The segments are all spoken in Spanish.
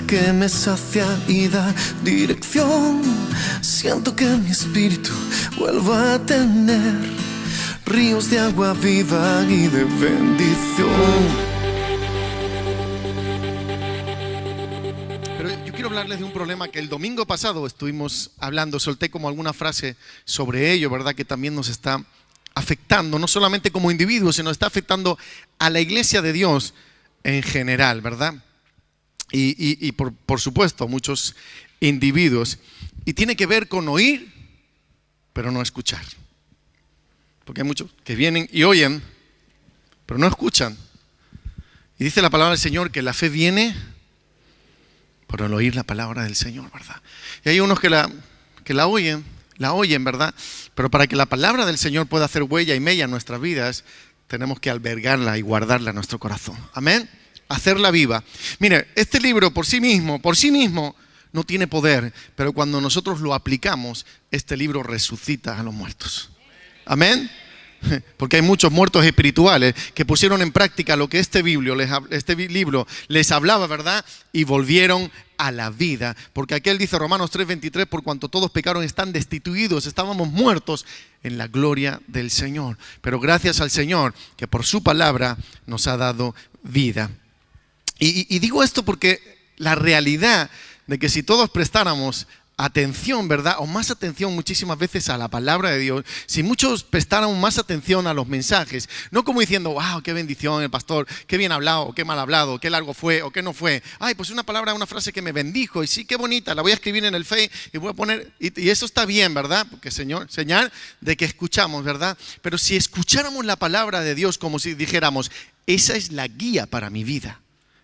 que me sacia y da dirección. Siento que mi espíritu vuelva a tener ríos de agua viva y de bendición. Pero yo quiero hablarles de un problema que el domingo pasado estuvimos hablando, solté como alguna frase sobre ello, ¿verdad? Que también nos está afectando, no solamente como individuos, sino está afectando a la iglesia de Dios en general, ¿verdad? Y por supuesto, a muchos individuos. Y tiene que ver con oír, pero no escuchar. Porque hay muchos que vienen y oyen, pero no escuchan. Y dice la palabra del Señor que la fe viene por el oír la palabra del Señor, ¿verdad? Y hay unos que la oyen, ¿verdad? Pero para que la palabra del Señor pueda hacer huella y mella en nuestras vidas, tenemos que albergarla y guardarla en nuestro corazón. Amén. Hacerla viva. Mire, este libro por sí mismo no tiene poder, pero cuando nosotros lo aplicamos, este libro resucita a los muertos. Amén. Porque hay muchos muertos espirituales que pusieron en práctica lo que este libro les hablaba, ¿verdad? Y volvieron a la vida. Porque aquel dice Romanos 3:23, por cuanto todos pecaron están destituidos, estábamos muertos en la gloria del Señor. Pero gracias al Señor que por su palabra nos ha dado vida. Y digo esto porque la realidad de que si todos prestáramos atención, ¿verdad? O más atención muchísimas veces a la palabra de Dios, si muchos prestaran más atención a los mensajes, no como diciendo, wow, qué bendición el pastor, qué bien hablado, o qué mal hablado, qué largo fue, o qué no fue. Ay, pues una palabra, una frase que me bendijo, y sí, qué bonita, la voy a escribir en el Face y voy a poner, y eso está bien, ¿verdad? Porque señal de que escuchamos, ¿verdad? Pero si escucháramos la palabra de Dios como si dijéramos, esa es la guía para mi vida.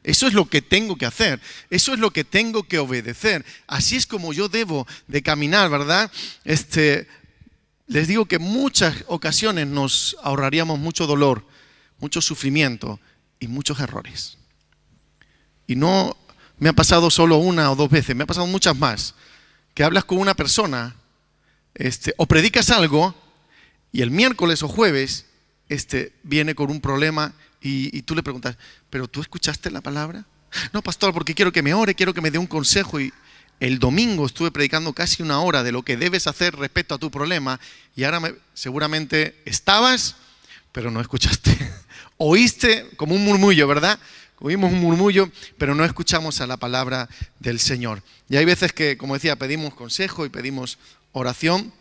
Eso es lo que tengo que hacer, eso es lo que tengo que obedecer. Así es como yo debo de caminar, ¿verdad? Les digo que en muchas ocasiones nos ahorraríamos mucho dolor, mucho sufrimiento y muchos errores. Y no me ha pasado solo una o dos veces, me ha pasado muchas más. Que hablas con una persona o predicas algo y el miércoles o jueves viene con un problema. Y tú le preguntas, ¿pero tú escuchaste la palabra? No, pastor, porque quiero que me ore, quiero que me dé un consejo. Y el domingo estuve predicando casi una hora de lo que debes hacer respecto a tu problema. Y ahora seguramente estabas, pero no escuchaste. Oíste como un murmullo, ¿verdad? Oímos un murmullo, pero no escuchamos a la palabra del Señor. Y hay veces que, como decía, pedimos consejo y pedimos oración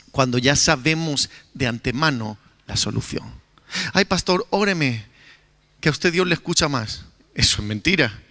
cuando ya sabemos de antemano la solución. Ay, pastor, óreme, que a usted Dios le escucha más. Eso es mentira.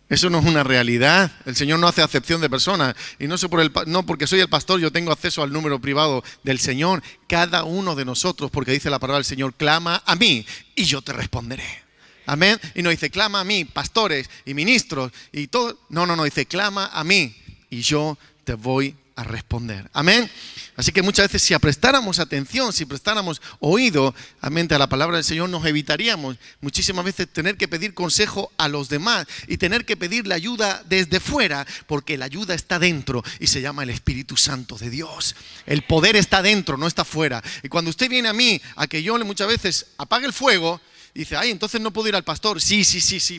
Eso no es una realidad. El Señor no hace acepción de personas. Y no porque soy el pastor yo tengo acceso al número privado del Señor. Cada uno de nosotros, porque dice la palabra del Señor, clama a mí y yo te responderé. Amén. Y no dice, clama a mí, pastores y ministros y todo. No, dice, clama a mí y yo te voy a responder. Amén. Así que muchas veces si prestáramos atención, si prestáramos oído a la palabra del Señor, nos evitaríamos muchísimas veces tener que pedir consejo a los demás y tener que pedir la ayuda desde fuera, porque la ayuda está dentro y se llama el Espíritu Santo de Dios. El poder está dentro, no está fuera. Y cuando usted viene a mí a que yo muchas veces apague el fuego, dice, ay, entonces no puedo ir al pastor. Sí,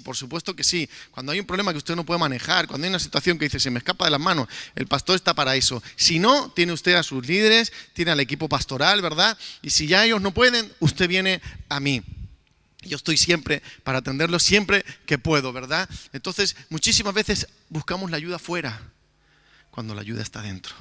por supuesto que sí. Cuando hay un problema que usted no puede manejar, cuando hay una situación que dice, se me escapa de las manos, el pastor está para eso. Si no, tiene usted a sus líderes, tiene al equipo pastoral, ¿verdad? Y si ya ellos no pueden, usted viene a mí. Yo estoy siempre para atenderlos, siempre que puedo, ¿verdad? Entonces, muchísimas veces buscamos la ayuda fuera, cuando la ayuda está dentro.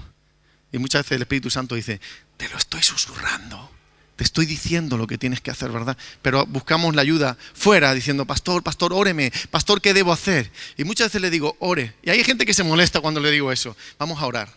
Y muchas veces el Espíritu Santo dice, te lo estoy susurrando. Te estoy diciendo lo que tienes que hacer, ¿verdad? Pero buscamos la ayuda fuera diciendo, pastor, óreme. Pastor, ¿qué debo hacer? Y muchas veces le digo, ore. Y hay gente que se molesta cuando le digo eso. Vamos a orar.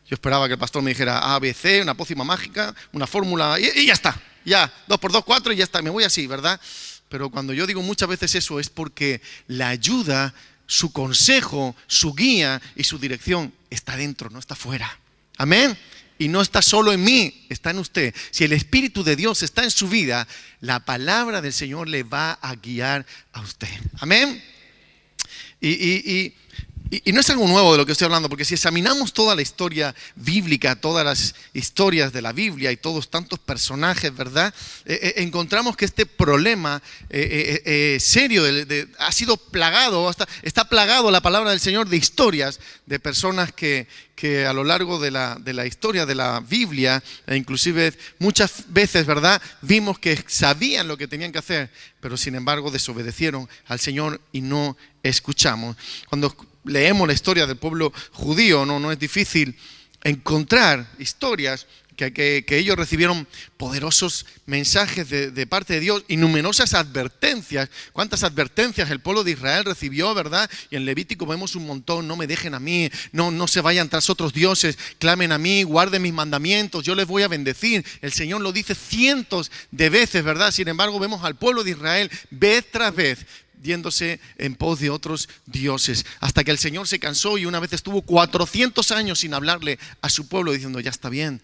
Yo esperaba que el pastor me dijera A, B, C, una pócima mágica, una fórmula y ya está. Ya, 2 por 2, 4 y ya está. Me voy así, ¿verdad? Pero cuando yo digo muchas veces eso es porque la ayuda, su consejo, su guía y su dirección está dentro, no está fuera. Amén. Y no está solo en mí, está en usted. Si el Espíritu de Dios está en su vida, la palabra del Señor le va a guiar a usted. Amén. Y Y no es algo nuevo de lo que estoy hablando, porque si examinamos toda la historia bíblica, todas las historias de la Biblia y todos tantos personajes, ¿verdad? Encontramos que este problema serio ha sido plagado, está plagado la palabra del Señor de historias de personas que a lo largo de la historia de la Biblia, e inclusive muchas veces, ¿verdad? Vimos que sabían lo que tenían que hacer, pero sin embargo desobedecieron al Señor y no escuchamos. Cuando leemos la historia del pueblo judío, no es difícil encontrar historias que ellos recibieron poderosos mensajes de parte de Dios y numerosas advertencias. ¿Cuántas advertencias el pueblo de Israel recibió, verdad? Y en Levítico vemos un montón: no me dejen a mí, no se vayan tras otros dioses, clamen a mí, guarden mis mandamientos, yo les voy a bendecir. El Señor lo dice cientos de veces, ¿verdad? Sin embargo, vemos al pueblo de Israel vez tras vez yéndose en pos de otros dioses, hasta que el Señor se cansó y una vez estuvo 400 años sin hablarle a su pueblo, diciendo: ya está bien,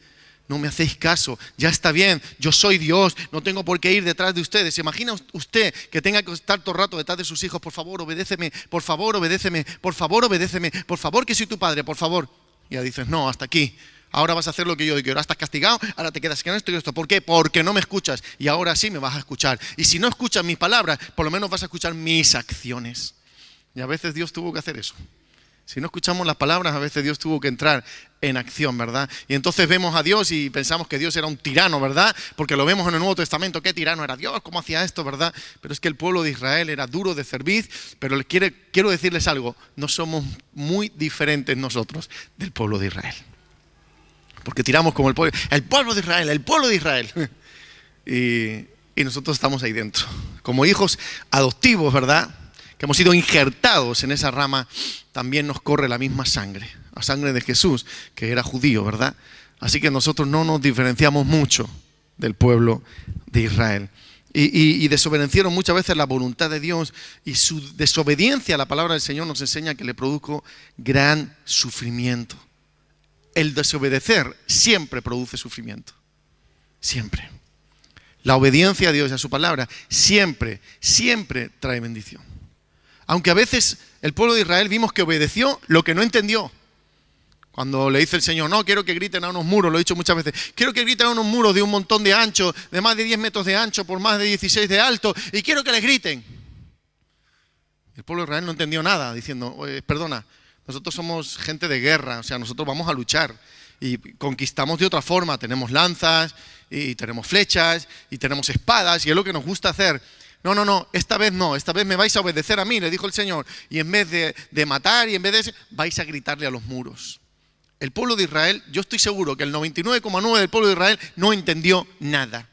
no me hacéis caso, ya está bien, yo soy Dios, no tengo por qué ir detrás de ustedes. ¿Se imagina usted que tenga que estar todo el rato detrás de sus hijos? Por favor, obedéceme, por favor, obedéceme, por favor, obedéceme, por favor, que soy tu padre, por favor. Y ya dices: no, hasta aquí. Ahora vas a hacer lo que yo digo, ahora estás castigado, ahora te quedas con esto y esto. ¿Por qué? Porque no me escuchas, y ahora sí me vas a escuchar. Y si no escuchas mis palabras, por lo menos vas a escuchar mis acciones. Y a veces Dios tuvo que hacer eso. Si no escuchamos las palabras, a veces Dios tuvo que entrar en acción, ¿verdad? Y entonces vemos a Dios y pensamos que Dios era un tirano, ¿verdad? Porque lo vemos en el Nuevo Testamento: qué tirano era Dios, cómo hacía esto, ¿verdad? Pero es que el pueblo de Israel era duro de cerviz. Pero quiero decirles algo: no somos muy diferentes nosotros del pueblo de Israel. Porque tiramos como el pueblo de Israel, el pueblo de Israel. Y nosotros estamos ahí dentro, como hijos adoptivos, ¿verdad? Que hemos sido injertados en esa rama. También nos corre la misma sangre, la sangre de Jesús, que era judío, ¿verdad? Así que nosotros no nos diferenciamos mucho del pueblo de Israel. Y desobedecieron muchas veces la voluntad de Dios, y su desobediencia a la palabra del Señor nos enseña que le produjo gran sufrimiento. El desobedecer siempre produce sufrimiento, siempre. La obediencia a Dios y a su palabra siempre trae bendición. Aunque a veces el pueblo de Israel vimos que obedeció lo que no entendió. Cuando le dice el Señor: no, quiero que griten a unos muros, lo he dicho muchas veces, quiero que griten a unos muros de un montón de ancho, de más de 10 metros de ancho por más de 16 de alto, y quiero que les griten. El pueblo de Israel no entendió nada, diciendo: perdona, nosotros somos gente de guerra, o sea, nosotros vamos a luchar y conquistamos de otra forma. Tenemos lanzas y tenemos flechas y tenemos espadas, y es lo que nos gusta hacer. No, esta vez no, esta vez me vais a obedecer a mí, le dijo el Señor, y en vez de matar y en vez de eso, vais a gritarle a los muros. El pueblo de Israel, yo estoy seguro que el 99,9% del pueblo de Israel no entendió nada.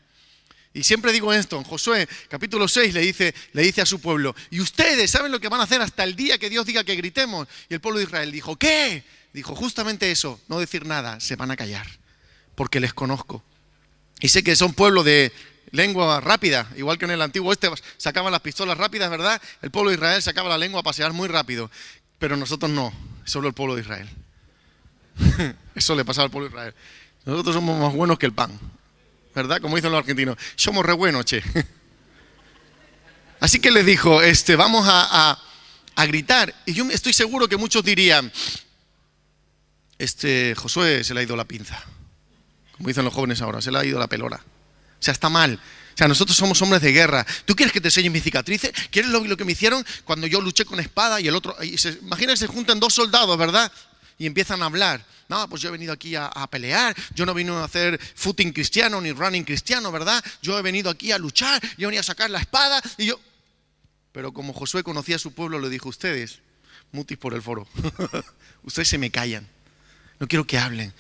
Y siempre digo esto: en Josué capítulo 6 le dice a su pueblo: y ustedes saben lo que van a hacer hasta el día que Dios diga que gritemos. Y el pueblo de Israel dijo: ¿qué? Dijo justamente eso: no decir nada, se van a callar, porque les conozco. Y sé que son pueblo de lengua rápida, igual que en el antiguo sacaban las pistolas rápidas, ¿verdad? El pueblo de Israel sacaba la lengua a pasear muy rápido, pero nosotros no, solo el pueblo de Israel. Eso le pasaba al pueblo de Israel. Nosotros somos más buenos que el pan, ¿verdad? Como dicen los argentinos: somos re buenos, che. Así que les dijo: vamos a gritar. Y yo estoy seguro que muchos dirían: Josué se le ha ido la pinza, como dicen los jóvenes ahora, se le ha ido la pelora. O sea, está mal. O sea, nosotros somos hombres de guerra. ¿Tú quieres que te enseñe mis cicatrices? ¿Quieres lo que me hicieron cuando yo luché con espada y el otro? Imagina que se juntan dos soldados, ¿verdad? Y empiezan a hablar. No, pues yo he venido aquí a pelear. Yo no he venido a hacer footing cristiano ni running cristiano, ¿verdad? Yo he venido aquí a luchar. Yo he venido a sacar la espada. Pero como Josué conocía a su pueblo, le dijo: ustedes, mutis por el foro. Ustedes se me callan. No quiero que hablen.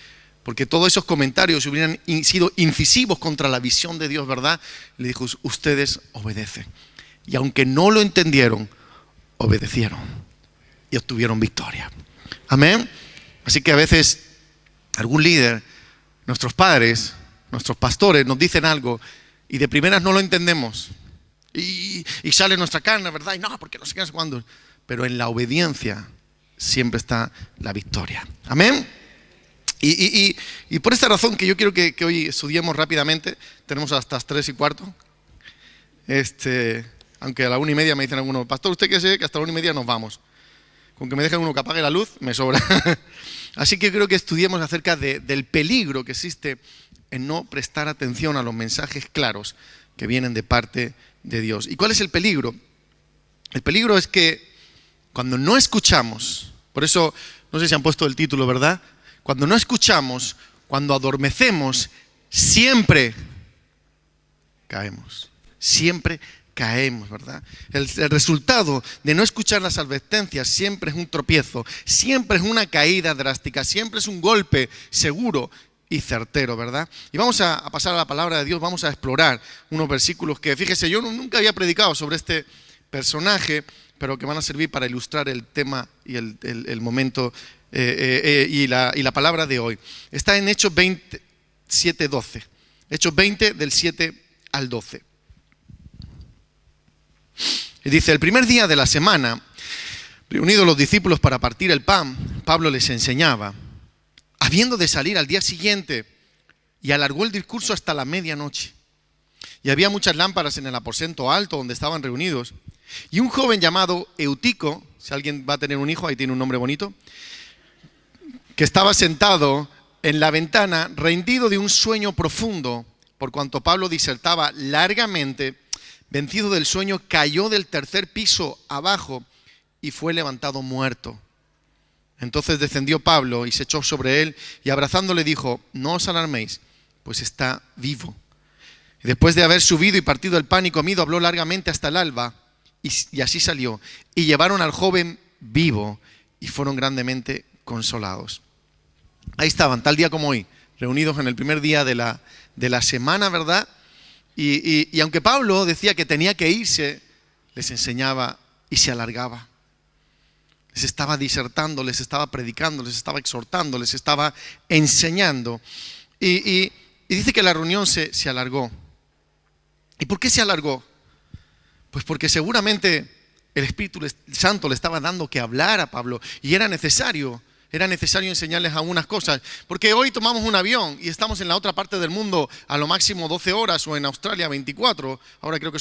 Porque todos esos comentarios hubieran sido incisivos contra la visión de Dios, ¿verdad? Le dijo: ustedes obedecen. Y aunque no lo entendieron, obedecieron y obtuvieron victoria. Amén. Así que a veces algún líder, nuestros padres, nuestros pastores nos dicen algo y de primeras no lo entendemos. Y sale nuestra carne, ¿verdad? Y no, porque no sé qué, no sé cuándo. Pero en la obediencia siempre está la victoria. Amén. Y por esta razón que yo quiero que hoy estudiemos rápidamente. Tenemos hasta las 3:15. Aunque a la 1:30 me dicen algunos: pastor, usted que sé que hasta la 1:30 nos vamos. Con que me dejen uno que apague la luz, me sobra. Así que creo que estudiemos acerca del peligro que existe en no prestar atención a los mensajes claros que vienen de parte de Dios. ¿Y cuál es el peligro? El peligro es que cuando no escuchamos, por eso no sé si han puesto el título, ¿verdad? Cuando no escuchamos, cuando adormecemos, siempre caemos. Siempre caemos, ¿verdad? El resultado de no escuchar las advertencias siempre es un tropiezo, siempre es una caída drástica, siempre es un golpe seguro y certero, ¿verdad? Y vamos a pasar a la palabra de Dios, vamos a explorar unos versículos que, fíjese, yo nunca había predicado sobre este personaje, pero que van a servir para ilustrar el tema y el momento y la palabra de hoy. Está en Hechos 20, 7, 12. Hechos 20 del 7 al 12. Y dice, el primer día de la semana, reunidos los discípulos para partir el pan, Pablo les enseñaba, habiendo de salir al día siguiente, y alargó el discurso hasta la medianoche. Y había muchas lámparas en el aposento alto donde estaban reunidos. Y un joven llamado Eutico, si alguien va a tener un hijo, ahí tiene un nombre bonito, que estaba sentado en la ventana, rendido de un sueño profundo, por cuanto Pablo disertaba largamente, vencido del sueño, cayó del tercer piso abajo y fue levantado muerto. Entonces descendió Pablo y se echó sobre él y abrazándole dijo, no os alarméis, pues está vivo. Y después de haber subido y partido el pan y comido, habló largamente hasta el alba y así salió. Y llevaron al joven vivo y fueron grandemente consolados. Ahí estaban, tal día como hoy, reunidos en el primer día de la semana, ¿verdad? Y aunque Pablo decía que tenía que irse, les enseñaba y se alargaba. Les estaba disertando, les estaba predicando, les estaba exhortando, les estaba enseñando. Y dice que la reunión se alargó. ¿Y por qué se alargó? Pues porque seguramente el Espíritu Santo le estaba dando que hablar a Pablo y era necesario enseñarles algunas cosas, porque hoy tomamos un avión y estamos en la otra parte del mundo a lo máximo 12 horas o en Australia 24, ahora creo que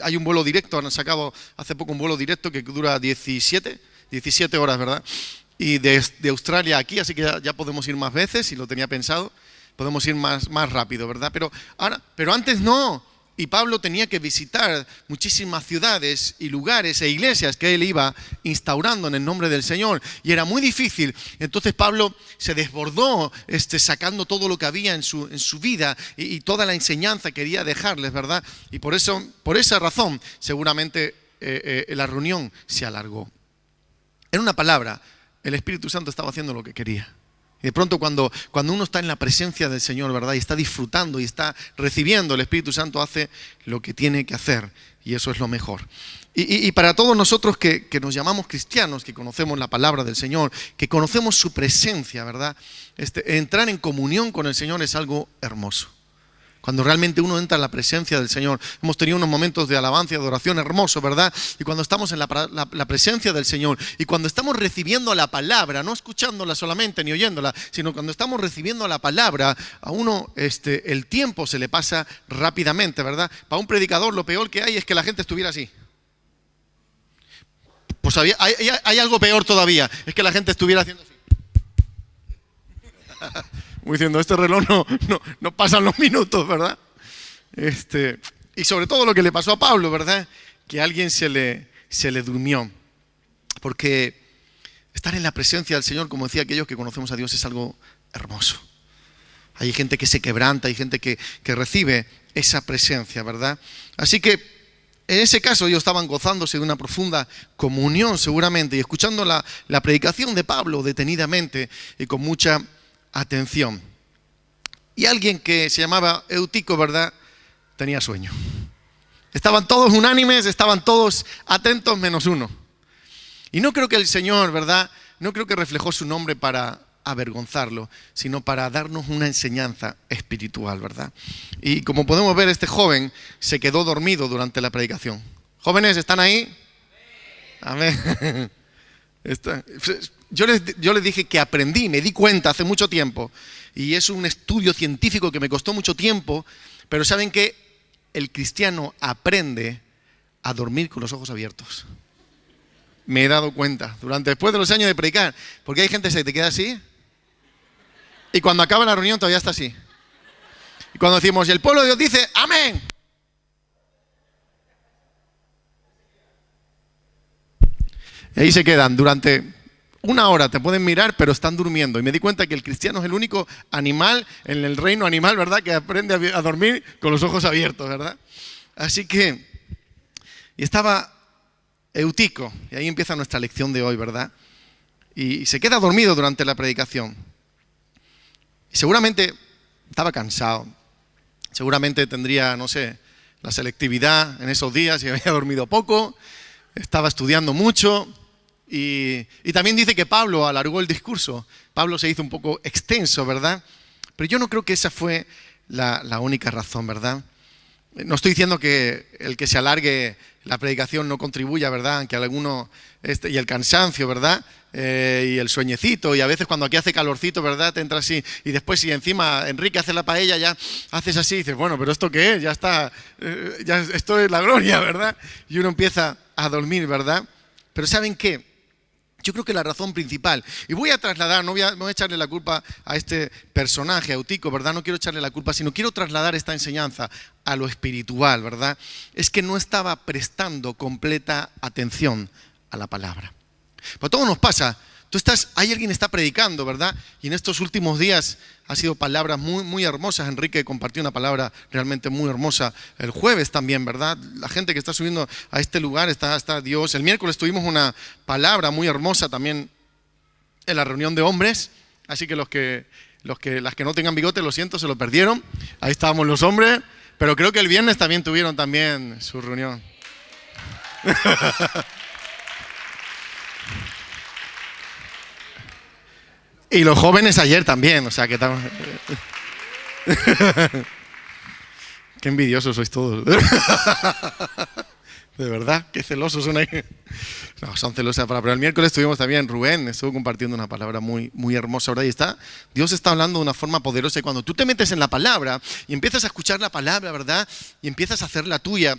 hay un vuelo directo, han sacado hace poco un vuelo directo que dura 17 horas, ¿verdad? Y de Australia aquí, así que ya podemos ir más veces, si lo tenía pensado, podemos ir más rápido, ¿verdad? Pero antes no. Y Pablo tenía que visitar muchísimas ciudades y lugares e iglesias que él iba instaurando en el nombre del Señor. Y era muy difícil. Entonces Pablo se desbordó sacando todo lo que había en su vida y toda la enseñanza quería dejarles, ¿verdad? Y por esa razón, seguramente la reunión se alargó. En una palabra, el Espíritu Santo estaba haciendo lo que quería. Y de pronto cuando uno está en la presencia del Señor, ¿verdad? Y está disfrutando y está recibiendo, el Espíritu Santo hace lo que tiene que hacer. Y eso es lo mejor. Y para todos nosotros que nos llamamos cristianos, que conocemos la palabra del Señor, que conocemos su presencia, ¿verdad? Entrar en comunión con el Señor es algo hermoso. Cuando realmente uno entra en la presencia del Señor. Hemos tenido unos momentos de alabanza y adoración hermosos, ¿verdad? Y cuando estamos en la presencia del Señor y cuando estamos recibiendo la palabra, no escuchándola solamente ni oyéndola, sino cuando estamos recibiendo la palabra, a uno el tiempo se le pasa rápidamente, ¿verdad? Para un predicador lo peor que hay es que la gente estuviera así. Pues hay algo peor todavía, es que la gente estuviera haciendo así. Como diciendo, este reloj no pasan los minutos, ¿verdad? Y sobre todo lo que le pasó a Pablo, ¿verdad? Que a alguien se le durmió. Porque estar en la presencia del Señor, como decía aquellos que conocemos a Dios, es algo hermoso. Hay gente que se quebranta, hay gente que recibe esa presencia, ¿verdad? Así que en ese caso ellos estaban gozándose de una profunda comunión seguramente y escuchando la predicación de Pablo detenidamente y con mucha atención. Y alguien que se llamaba Eutico, ¿verdad? Tenía sueño. Estaban todos unánimes, estaban todos atentos menos uno. Y no creo que el Señor, ¿verdad? No creo que reflejó su nombre para avergonzarlo, sino para darnos una enseñanza espiritual, ¿verdad? Y como podemos ver, este joven se quedó dormido durante la predicación. Jóvenes, ¿están ahí? Amén. Yo les dije que aprendí, me di cuenta hace mucho tiempo, y es un estudio científico que me costó mucho tiempo, pero saben que el cristiano aprende a dormir con los ojos abiertos. Me he dado cuenta, después de los años de predicar, porque hay gente que se te queda así, y cuando acaba la reunión todavía está así. Y cuando decimos, y el pueblo de Dios dice, amén. Y ahí se quedan durante una hora, te pueden mirar, pero están durmiendo. Y me di cuenta que el cristiano es el único animal en el reino animal, ¿verdad?, que aprende a dormir con los ojos abiertos, ¿verdad? Así que, y estaba Eutico, y ahí empieza nuestra lección de hoy, ¿verdad? Y se queda dormido durante la predicación. Y seguramente estaba cansado. Seguramente tendría, no sé, la selectividad en esos días y había dormido poco. Estaba estudiando mucho. Y también dice que Pablo alargó el discurso. Pablo se hizo un poco extenso, ¿verdad? Pero yo no creo que esa fue la única razón, ¿verdad? No estoy diciendo que el que se alargue la predicación no contribuya, ¿verdad? Aunque alguno, y el cansancio, ¿verdad? Y el sueñecito, y a veces cuando aquí hace calorcito, ¿verdad?, te entra así, y después si encima Enrique hace la paella, ya haces así, y dices, bueno, pero ¿esto qué es? Ya está, esto es la gloria, ¿verdad? Y uno empieza a dormir, ¿verdad? Pero ¿saben qué? Yo creo que la razón principal, y voy a trasladar, no voy a echarle la culpa a este personaje, a Eutico, ¿verdad? No quiero echarle la culpa, sino quiero trasladar esta enseñanza a lo espiritual, ¿verdad? Es que no estaba prestando completa atención a la palabra. Pues a todos nos pasa. Hay alguien que está predicando, ¿verdad? Y en estos últimos días ha sido palabras muy, muy hermosas. Enrique compartió una palabra realmente muy hermosa el jueves también, ¿verdad? La gente que está subiendo a este lugar está Dios. El miércoles tuvimos una palabra muy hermosa también en la reunión de hombres. Así que las que no tengan bigote, lo siento, se lo perdieron. Ahí estábamos los hombres. Pero creo que el viernes también tuvieron su reunión. Y los jóvenes ayer también, o sea que estamos... Qué envidiosos sois todos. De verdad, qué celosos son ahí. No, son celosos. Pero el miércoles tuvimos también, Rubén estuvo compartiendo una palabra muy, muy hermosa, ¿verdad? Y Dios está hablando de una forma poderosa. Y cuando tú te metes en la palabra y empiezas a escuchar la palabra, ¿verdad? Y empiezas a hacer la tuya.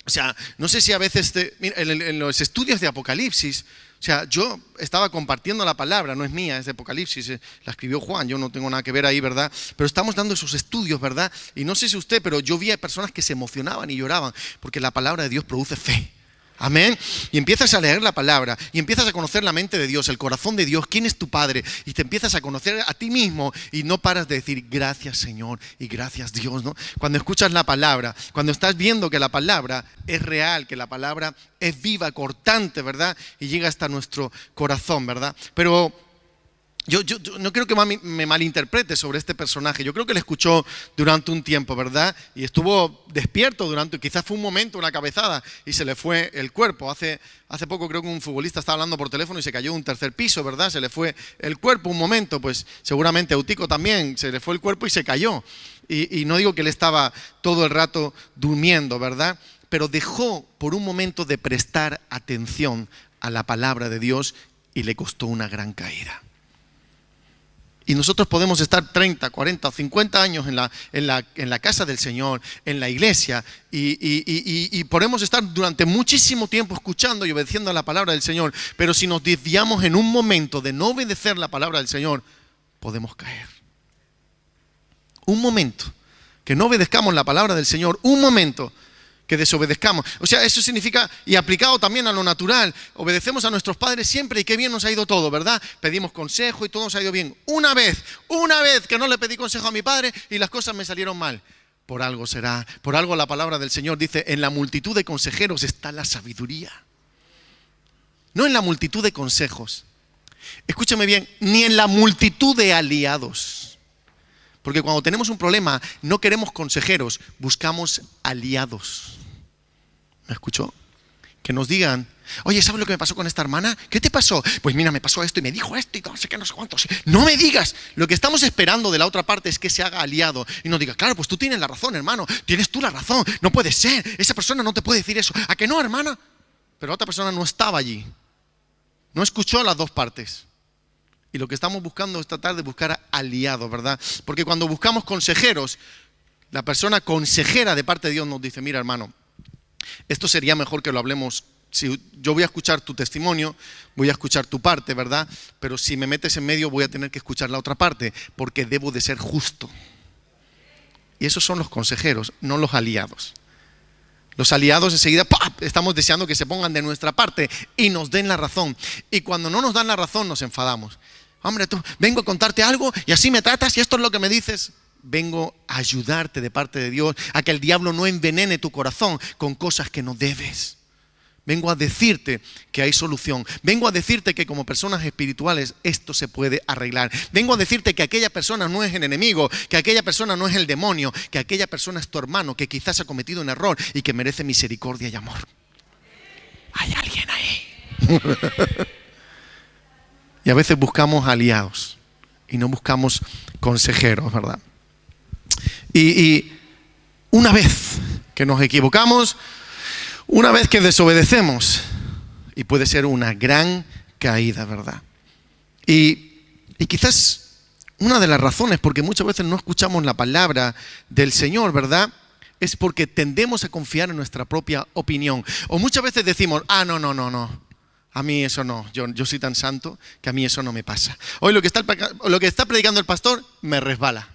O sea, no sé si a veces, en los estudios de Apocalipsis, o sea, yo estaba compartiendo la palabra, no es mía, es de Apocalipsis, la escribió Juan, yo no tengo nada que ver ahí, ¿verdad? Pero estamos dando esos estudios, ¿verdad? Y no sé si usted, pero yo vi a personas que se emocionaban y lloraban, porque la palabra de Dios produce fe. Amén. Y empiezas a leer la palabra y empiezas a conocer la mente de Dios, el corazón de Dios, quién es tu Padre, y te empiezas a conocer a ti mismo y no paras de decir gracias Señor y gracias Dios, ¿no? Cuando escuchas la palabra, cuando estás viendo que la palabra es real, que la palabra es viva, cortante, ¿verdad? Y llega hasta nuestro corazón, ¿verdad? Pero yo no creo que me malinterprete sobre este personaje. Yo creo que le escuchó durante un tiempo, ¿verdad? Y estuvo despierto quizás fue un momento, una cabezada, y se le fue el cuerpo. Hace poco creo que un futbolista estaba hablando por teléfono y se cayó de un tercer piso, ¿verdad? Se le fue el cuerpo un momento, pues seguramente a Eutico también se le fue el cuerpo y se cayó. Y no digo que él estaba todo el rato durmiendo, ¿verdad? Pero dejó por un momento de prestar atención a la palabra de Dios y le costó una gran caída. Y nosotros podemos estar 30, 40 o 50 años en la casa del Señor, en la iglesia, y podemos estar durante muchísimo tiempo escuchando y obedeciendo a la palabra del Señor, pero si nos desviamos en un momento de no obedecer la palabra del Señor, podemos caer. Un momento que no obedezcamos la palabra del Señor, un momento que desobedezcamos. O sea, eso significa, y aplicado también a lo natural, obedecemos a nuestros padres siempre y qué bien nos ha ido todo, ¿verdad? Pedimos consejo y todo nos ha ido bien. Una vez que no le pedí consejo a mi padre y las cosas me salieron mal. Por algo será, por algo la palabra del Señor dice, en la multitud de consejeros está la sabiduría. No en la multitud de consejos. Escúchame bien, ni en la multitud de aliados. Porque cuando tenemos un problema, no queremos consejeros, buscamos aliados. ¿Me escuchó? Que nos digan, oye, ¿sabes lo que me pasó con esta hermana? ¿Qué te pasó? Pues mira, me pasó esto y me dijo esto y no sé qué, no sé cuántos. No me digas. Lo que estamos esperando de la otra parte es que se haga aliado y nos diga, claro, pues tú tienes la razón, hermano. Tienes tú la razón. No puede ser. Esa persona no te puede decir eso. ¿A que no, hermana? Pero la otra persona no estaba allí. No escuchó a las dos partes. Y lo que estamos buscando es tratar de buscar aliados, ¿verdad? Porque cuando buscamos consejeros, la persona consejera de parte de Dios nos dice, mira, hermano, esto sería mejor que lo hablemos Si yo voy a escuchar tu testimonio, voy a escuchar tu parte, ¿verdad? Pero si me metes en medio, voy a tener que escuchar la otra parte, porque debo de ser justo. Y esos son los consejeros, no los aliados. Los aliados enseguida estamos deseando que se pongan de nuestra parte y nos den la razón. Y cuando no nos dan la razón, nos enfadamos. Hombre, tú, vengo a contarte algo y así me tratas y esto es lo que me dices. Vengo a ayudarte de parte de Dios a que el diablo no envenene tu corazón con cosas que no debes. Vengo a decirte que hay solución. Vengo a decirte que como personas espirituales esto se puede arreglar. Vengo a decirte que aquella persona no es el enemigo, que aquella persona no es el demonio, que aquella persona es tu hermano, que quizás ha cometido un error y que merece misericordia y amor. Hay alguien ahí. Y a veces buscamos aliados y no buscamos consejeros, ¿verdad? Y una vez que nos equivocamos, una vez que desobedecemos, y puede ser una gran caída, ¿verdad? Y quizás una de las razones porque muchas veces no escuchamos la palabra del Señor, ¿verdad? Es porque tendemos a confiar en nuestra propia opinión. O muchas veces decimos, no. A mí eso no, yo soy tan santo que a mí eso no me pasa. Hoy lo que está predicando el pastor me resbala.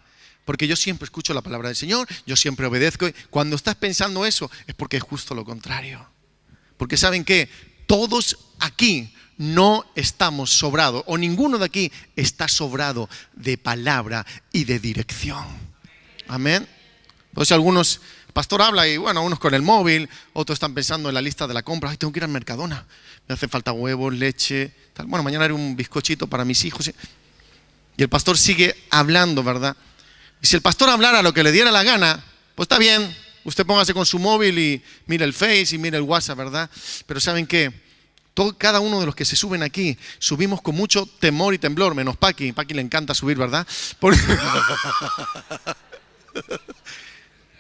Porque yo siempre escucho la palabra del Señor, yo siempre obedezco. Cuando estás pensando eso es porque es justo lo contrario. Porque ¿saben qué? Todos aquí no estamos sobrados, o ninguno de aquí está sobrado de palabra y de dirección. Amén. Por eso algunos, el pastor habla y bueno, unos con el móvil, otros están pensando en la lista de la compra. Ay, tengo que ir al Mercadona, me hacen falta huevos, leche, tal. Bueno, mañana haré un bizcochito para mis hijos. Y el pastor sigue hablando, ¿verdad? Y si el pastor hablara lo que le diera la gana, pues está bien, usted póngase con su móvil y mire el Face y mire el WhatsApp, ¿verdad? Pero ¿saben qué? Cada uno de los que se suben aquí, subimos con mucho temor y temblor, menos Paqui. Paqui le encanta subir, ¿verdad?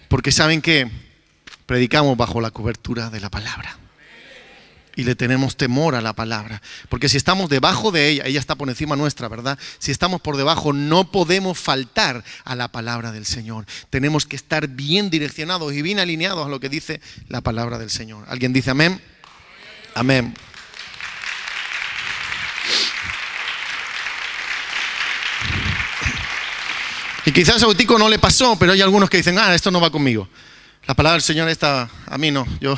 Porque ¿saben qué? Predicamos bajo la cobertura de la palabra. Y le tenemos temor a la palabra. Porque si estamos debajo de ella, ella está por encima nuestra, ¿verdad? Si estamos por debajo, no podemos faltar a la palabra del Señor. Tenemos que estar bien direccionados y bien alineados a lo que dice la palabra del Señor. ¿Alguien dice amén? Amén. Y quizás a Otico no le pasó, pero hay algunos que dicen, esto no va conmigo. La palabra del Señor está, a mí no, yo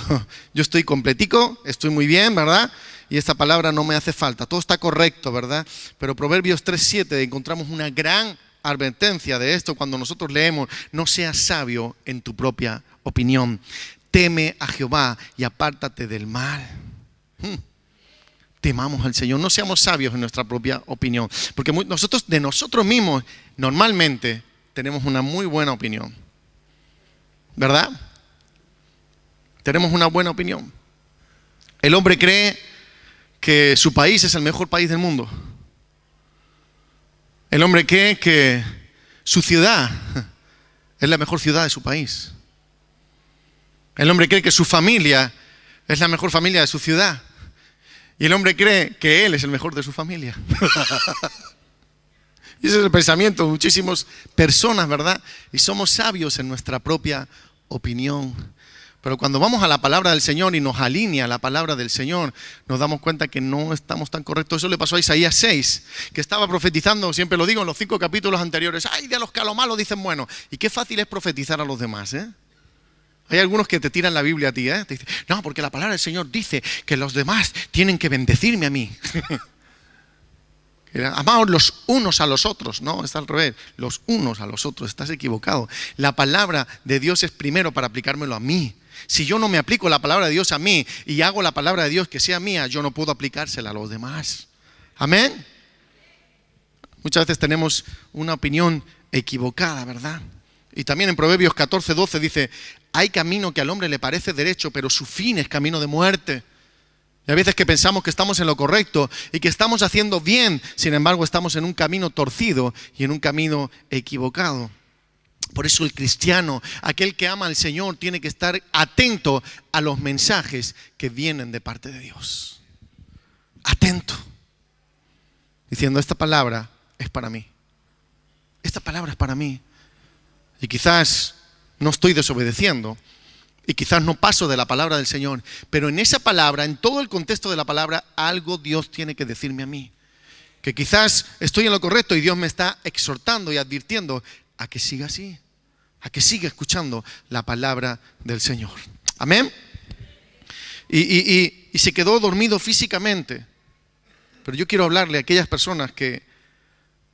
estoy completico, estoy muy bien, ¿verdad? Y esta palabra no me hace falta, todo está correcto, ¿verdad? Pero Proverbios 3:7 encontramos una gran advertencia de esto cuando nosotros leemos, no seas sabio en tu propia opinión, teme a Jehová y apártate del mal. Temamos al Señor, no seamos sabios en nuestra propia opinión, porque nosotros de nosotros mismos normalmente tenemos una muy buena opinión. ¿Verdad? Tenemos una buena opinión. El hombre cree que su país es el mejor país del mundo. El hombre cree que su ciudad es la mejor ciudad de su país. El hombre cree que su familia es la mejor familia de su ciudad. Y el hombre cree que él es el mejor de su familia. Y ese es el pensamiento de muchísimas personas, ¿verdad? Y somos sabios en nuestra propia opinión. Pero cuando vamos a la palabra del Señor y nos alinea la palabra del Señor, nos damos cuenta que no estamos tan correctos. Eso le pasó a Isaías 6, que estaba profetizando, siempre lo digo, en los 5 capítulos anteriores. ¡Ay, de los que a lo malo dicen bueno! Y qué fácil es profetizar a los demás, ¿eh? Hay algunos que te tiran la Biblia a ti, ¿eh? Te dicen, no, porque la palabra del Señor dice que los demás tienen que bendecirme a mí. Amaos los unos a los otros. No, está al revés. Los unos a los otros. Estás equivocado. La palabra de Dios es primero para aplicármelo a mí. Si yo no me aplico la palabra de Dios a mí y hago la palabra de Dios que sea mía, yo no puedo aplicársela a los demás. Amén. Muchas veces tenemos una opinión equivocada, ¿verdad? Y también en Proverbios 14:12 dice, hay camino que al hombre le parece derecho, pero su fin es camino de muerte. Y a veces que pensamos que estamos en lo correcto y que estamos haciendo bien, sin embargo estamos en un camino torcido y en un camino equivocado. Por eso el cristiano, aquel que ama al Señor, tiene que estar atento a los mensajes que vienen de parte de Dios. Atento. Diciendo, esta palabra es para mí. Esta palabra es para mí. Y quizás no estoy desobedeciendo, Y quizás no paso de la palabra del Señor, pero en esa palabra, en todo el contexto de la palabra, algo Dios tiene que decirme a mí. Que quizás estoy en lo correcto y Dios me está exhortando y advirtiendo a que siga así, a que siga escuchando la palabra del Señor. Amén. Y se quedó dormido físicamente. Pero yo quiero hablarle a aquellas personas que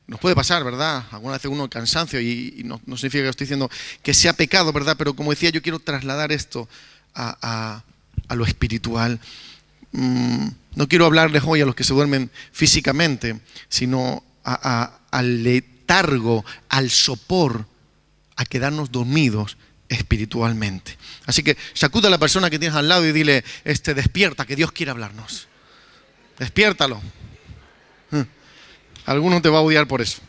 nos puede pasar, ¿verdad? Alguna vez uno cansancio y no significa que estoy diciendo que sea pecado, ¿verdad? Pero como decía, yo quiero trasladar esto a lo espiritual. No quiero hablarles hoy a los que se duermen físicamente, sino al letargo, al sopor, a quedarnos dormidos espiritualmente. Así que sacuda a la persona que tienes al lado y dile, despierta, que Dios quiere hablarnos. Despiértalo. Alguno te va a odiar por eso.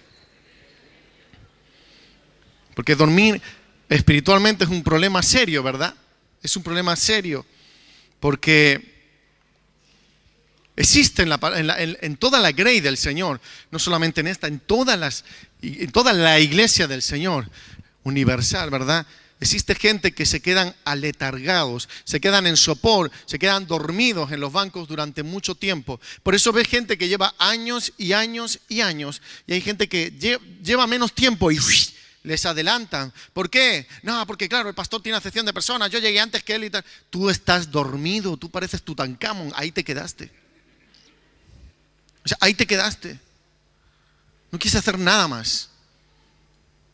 Porque dormir espiritualmente es un problema serio, ¿verdad? Es un problema serio. Porque existe en toda la grey del Señor, no solamente en esta, en toda la iglesia del Señor universal, ¿verdad? Existe gente que se quedan aletargados, se quedan en sopor, se quedan dormidos en los bancos durante mucho tiempo. Por eso ves gente que lleva años y años y años, y hay gente que lleva menos tiempo y les adelantan. ¿Por qué? No, porque claro, el pastor tiene acepción de personas, yo llegué antes que él y tal. Tú estás dormido, tú pareces Tutankamón, ahí te quedaste. O sea, ahí te quedaste. No quieres hacer nada más.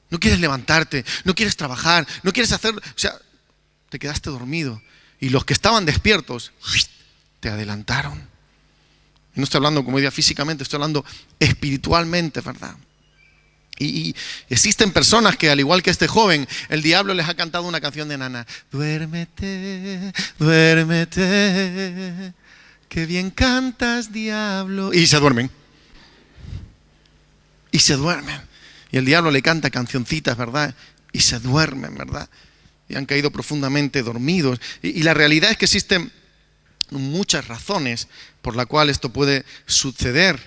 No quieres levantarte, no quieres trabajar, no quieres hacer... O sea, te quedaste dormido. Y los que estaban despiertos, te adelantaron. Y no estoy hablando, como decía, físicamente, estoy hablando espiritualmente, ¿verdad? Y existen personas que, al igual que este joven, el diablo les ha cantado una canción de Nana. Duérmete, duérmete, qué bien cantas, diablo. Y se duermen. Y se duermen. Y el diablo le canta cancioncitas, ¿verdad? Y se duermen, ¿verdad? Y han caído profundamente dormidos. Y la realidad es que existen muchas razones por las cuales esto puede suceder.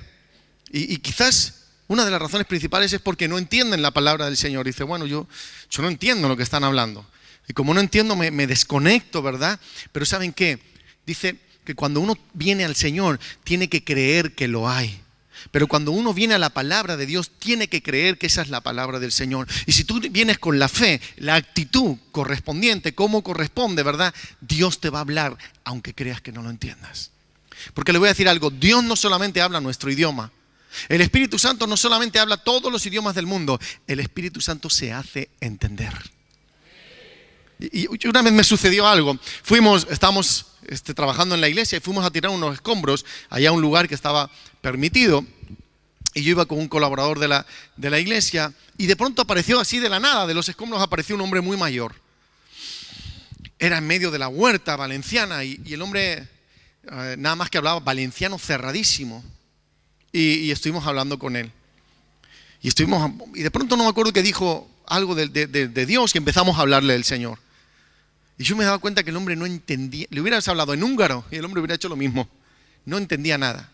Y quizás una de las razones principales es porque no entienden la palabra del Señor. Dice, bueno, yo no entiendo lo que están hablando. Y como no entiendo, me desconecto, ¿verdad? Pero ¿saben qué? Dice que cuando uno viene al Señor, tiene que creer que lo hay. Pero cuando uno viene a la palabra de Dios, tiene que creer que esa es la palabra del Señor. Y si tú vienes con la fe, la actitud correspondiente, como corresponde, ¿verdad? Dios te va a hablar, aunque creas que no lo entiendas. Porque le voy a decir algo, Dios no solamente habla nuestro idioma. El Espíritu Santo no solamente habla todos los idiomas del mundo. El Espíritu Santo se hace entender. Y una vez me sucedió algo. Estábamos trabajando en la iglesia y fuimos a tirar unos escombros allá a un lugar que estaba permitido, y yo iba con un colaborador de la iglesia, y de pronto apareció así de la nada, de los escombros apareció un hombre muy mayor. Era en medio de la huerta valenciana y el hombre nada más que hablaba valenciano cerradísimo, y estuvimos hablando con él. Y de pronto no me acuerdo que dijo algo de Dios, y empezamos a hablarle del Señor. Y yo me daba cuenta que el hombre no entendía. Le hubieras hablado en húngaro y el hombre hubiera hecho lo mismo. No entendía nada.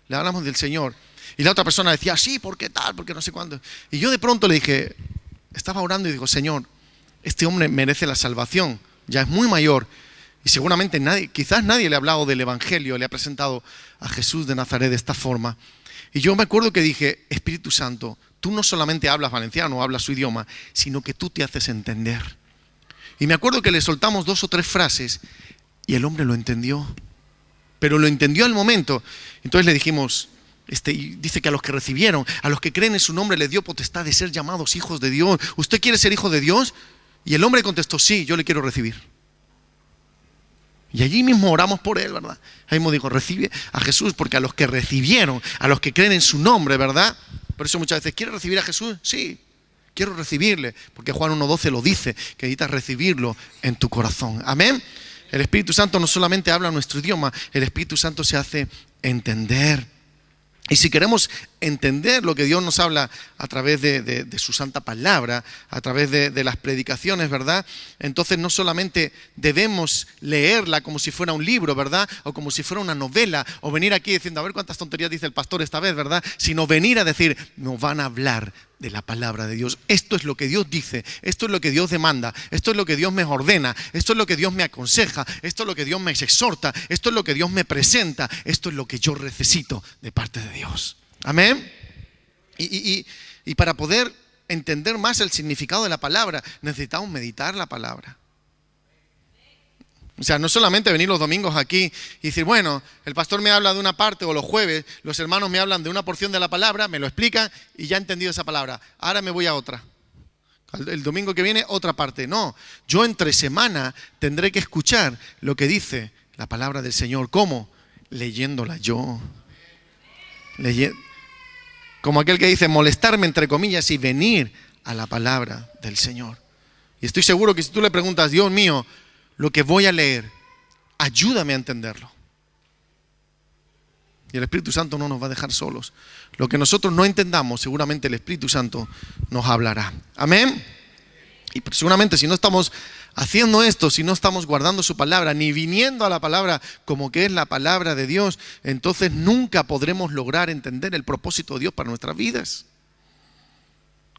Le hablamos del Señor. Y la otra persona decía, sí, ¿por qué tal? ¿Por qué no sé cuándo? Y yo de pronto le dije, estaba orando y digo, Señor, este hombre merece la salvación. Ya es muy mayor. Y seguramente quizás nadie le ha hablado del Evangelio, le ha presentado a Jesús de Nazaret de esta forma. Y yo me acuerdo que dije, Espíritu Santo, tú no solamente hablas valenciano, hablas su idioma, sino que tú te haces entender. Y me acuerdo que le soltamos 2 o 3 frases y el hombre lo entendió. Pero lo entendió al momento. Entonces le dijimos, dice que a los que recibieron, a los que creen en su nombre, les dio potestad de ser llamados hijos de Dios. ¿Usted quiere ser hijo de Dios? Y el hombre contestó, sí, yo le quiero recibir. Y allí mismo oramos por él, ¿verdad? Ahí mismo dijo, recibe a Jesús, porque a los que recibieron, a los que creen en su nombre, ¿verdad? Por eso muchas veces, ¿quiere recibir a Jesús? Sí. Quiero recibirle, porque Juan 1:12 lo dice, que necesitas recibirlo en tu corazón. Amén. El Espíritu Santo no solamente habla nuestro idioma, el Espíritu Santo se hace entender. Y si queremos entender lo que Dios nos habla a través de su santa palabra, a través de las predicaciones, ¿verdad? Entonces no solamente debemos leerla como si fuera un libro, ¿verdad? O como si fuera una novela, o venir aquí diciendo, a ver cuántas tonterías dice el pastor esta vez, ¿verdad? Sino venir a decir, nos van a hablar de la palabra de Dios. Esto es lo que Dios dice, esto es lo que Dios demanda, esto es lo que Dios me ordena, esto es lo que Dios me aconseja, esto es lo que Dios me exhorta, esto es lo que Dios me presenta, esto es lo que yo necesito de parte de Dios. Amén. Y para poder entender más el significado de la palabra, necesitamos meditar la palabra. O sea, no solamente venir los domingos aquí y decir, bueno, el pastor me habla de una parte, o los jueves los hermanos me hablan de una porción de la palabra, me lo explican y ya he entendido esa palabra. Ahora me voy a otra. El domingo que viene, otra parte. No, yo entre semana tendré que escuchar lo que dice la palabra del Señor. ¿Cómo? Leyéndola yo. Como aquel que dice, molestarme entre comillas y venir a la palabra del Señor. Y estoy seguro que si tú le preguntas, Dios mío, lo que voy a leer, ayúdame a entenderlo. Y el Espíritu Santo no nos va a dejar solos. Lo que nosotros no entendamos, seguramente el Espíritu Santo nos hablará. Amén. Y seguramente si no estamos haciendo esto, si no estamos guardando su palabra, ni viniendo a la palabra como que es la palabra de Dios, entonces nunca podremos lograr entender el propósito de Dios para nuestras vidas.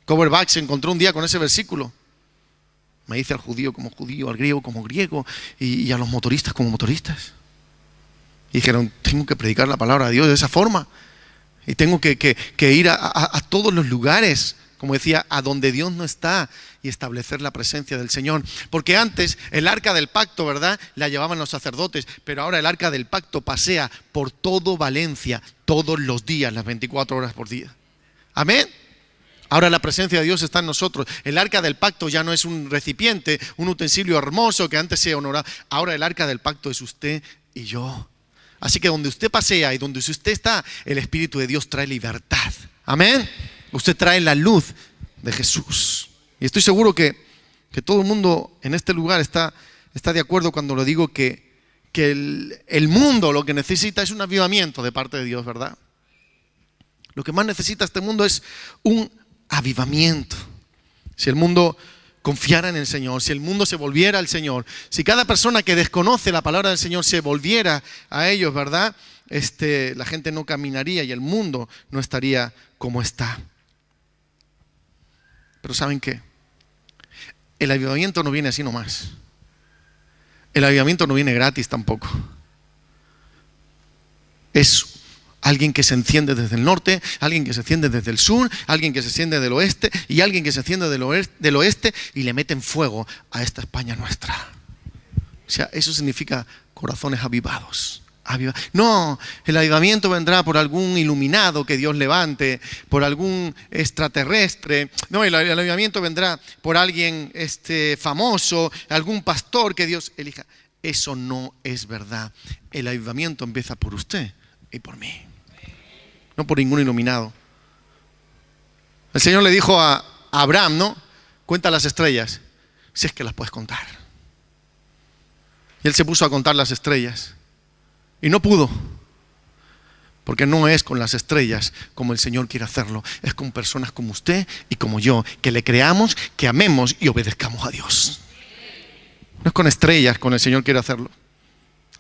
Coverback se encontró un día con ese versículo. Me dice al judío como judío, al griego como griego, y a los motoristas como motoristas. Y dijeron, tengo que predicar la palabra de Dios de esa forma. Y tengo que ir a todos los lugares, como decía, a donde Dios no está, y establecer la presencia del Señor. Porque antes el arca del pacto, ¿verdad?, la llevaban los sacerdotes, pero ahora el arca del pacto pasea por todo Valencia, todos los días, las 24 horas por día. Amén. Ahora la presencia de Dios está en nosotros. El arca del pacto ya no es un recipiente, un utensilio hermoso que antes se honoraba. Ahora el arca del pacto es usted y yo. Así que donde usted pasea y donde usted está, el Espíritu de Dios trae libertad. Amén. Usted trae la luz de Jesús. Y estoy seguro que todo el mundo en este lugar está de acuerdo cuando lo digo que el mundo lo que necesita es un avivamiento de parte de Dios, ¿verdad? Lo que más necesita este mundo es un avivamiento. Si el mundo confiara en el Señor, si el mundo se volviera al Señor, si cada persona que desconoce la palabra del Señor se volviera a ellos, ¿verdad? La gente no caminaría y el mundo no estaría como está. Pero ¿saben qué? El avivamiento no viene así nomás. El avivamiento no viene gratis tampoco. Es alguien que se enciende desde el norte, alguien que se enciende desde el sur, alguien que se enciende del oeste y alguien que se enciende del oeste y le meten fuego a esta España nuestra. O sea, eso significa corazones avivados. No, el avivamiento vendrá por algún iluminado que Dios levante, por algún extraterrestre. No, el avivamiento vendrá por alguien famoso, algún pastor que Dios elija. Eso no es verdad. El avivamiento empieza por usted y por mí, no por ningún iluminado. El Señor le dijo a Abraham, ¿no? Cuenta las estrellas, si es que las puedes contar. Y él se puso a contar las estrellas y no pudo, porque no es con las estrellas como el Señor quiere hacerlo, es con personas como usted y como yo, que le creamos, que amemos y obedezcamos a Dios. No es con estrellas con el Señor quiere hacerlo.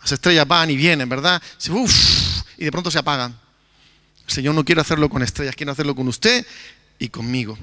Las estrellas van y vienen, ¿verdad? Y de pronto se apagan. El Señor no quiere hacerlo con estrellas, quiere hacerlo con usted y conmigo.